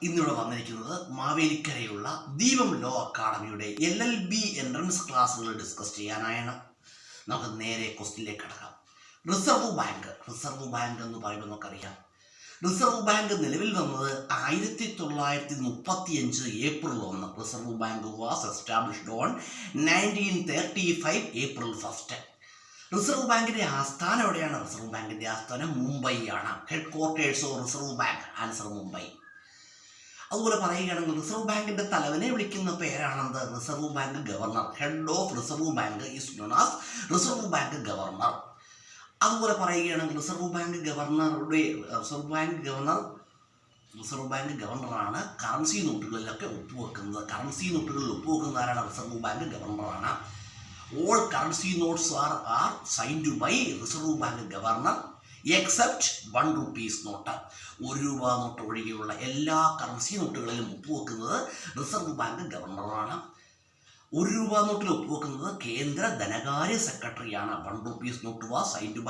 ഇന്നിവിടെ വന്നിരിക്കുന്നത് മാവേലിക്കരയുള്ള ദീപം ലോ അക്കാഡമിയുടെ LLB എൻട്രൻസ് ക്ലാസ്സുകൾ ഡിസ്കസ് ചെയ്യാനായാണ്. നമുക്ക് നേരെ ക്വസ്റ്റിനിലേക്ക് കടക്കാം. റിസർവ് ബാങ്ക് എന്ന് പറയുമ്പോൾ നമുക്കറിയാം, റിസർവ് ബാങ്ക് നിലവിൽ വന്നത് 1935 April 1. Reserve bank was established on 1935 April 1. Reserve ബാങ്കിൻ്റെ ആസ്ഥാനം എവിടെയാണ്? റിസർവ് ബാങ്കിൻ്റെ ആസ്ഥാനം മുംബൈ ആണ്. Headquarters of reserve bank, answer Mumbai. അതുപോലെ പറയുകയാണെങ്കിൽ റിസർവ് ബാങ്കിൻ്റെ തലവനെ വിളിക്കുന്ന പേരാണെന്ത്? Reserve bank governor. Head of reserve bank is known as reserve bank governor. അതുപോലെ പറയുകയാണെങ്കിൽ റിസർവ് ബാങ്ക് ഗവർണറാണ് കറൻസി നോട്ടുകളിലൊക്കെ ഒപ്പുവെക്കുന്നത്. കറൻസി നോട്ടുകളിൽ ഒപ്പുവെക്കുന്ന ആരാണ്? റിസർവ് ബാങ്ക് ഗവർണറാണ്. All currency notes are signed by reserve bank governor except 1 rupees note. 1 രൂപ നോട്ട് ഒഴികെയുള്ള എല്ലാ കറൻസി നോട്ടുകളിലും ഒപ്പുവെക്കുന്നത് റിസർവ് ബാങ്ക് ഗവർണറാണ്. 1 രൂപ നോട്ടിൽ ഒപ്പുവെക്കുന്നത് കേന്ദ്ര ധനകാര്യ സെക്രട്ടറിയാണ്. 1 rupees note was signed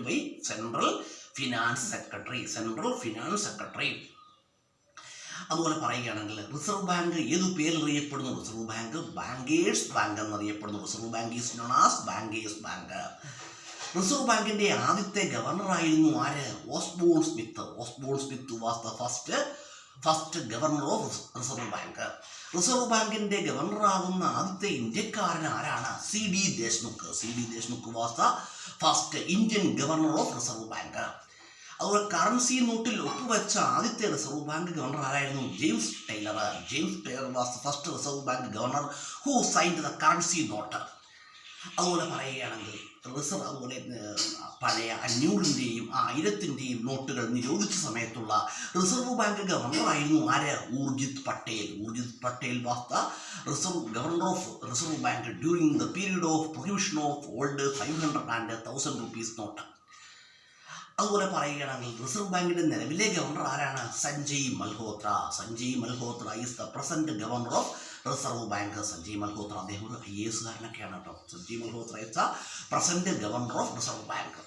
by central finance secretary. അതുപോലെ പറയുകയാണെങ്കിൽ റിസർവ് ബാങ്ക് ഏതു പേരിൽ അറിയപ്പെടുന്നു? റിസർവ് ബാങ്ക് ബാങ്കേഴ്സ് ബാങ്ക് എന്നറിയപ്പെടുന്നു. Reserve bank is known as bankers bank. Reserve ബാങ്കിൻ്റെ ആദ്യത്തെ ഗവർണറായിരുന്നു ആര്? Osborne Smith was the first governor of reserve bank. Reserve ബാങ്കിൻ്റെ ഗവർണറാകുന്ന ആദ്യത്തെ ഇന്ത്യക്കാരൻ ആരാണ്? CD Deshmukh was the first Indian governor of reserve bank. അതുപോലെ കറൻസി നോട്ടിൽ ഒപ്പുവെച്ച ആദ്യത്തെ റിസർവ് ബാങ്ക് ഗവർണർ ആരായിരുന്നു? James Tyler was the first reserve bank governor who signed the currency note. അതുപോലെ പറയുകയാണെങ്കിൽ അതുപോലെ പഴയ 500-ൻ്റെയും 1000-ൻ്റെയും നോട്ടുകൾ നിരോധിച്ച സമയത്തുള്ള റിസർവ് ബാങ്ക് ഗവർണറായിരുന്നു ആര്? Urjit Patel was the governor of reserve bank during the period of prohibition of old 500 and 1000 rupees note. അതുപോലെ പറയുകയാണെങ്കിൽ റിസർവ് ബാങ്കിൻ്റെ നിലവിലെ ഗവർണർ ആരാണ്? Sanjay Malhotra is the present governor of reserve bank. അദ്ദേഹം ഒരു IAS കാരനൊക്കെയാണ് കേട്ടോ. Sanjay Malhotra is the present governor of reserve bank.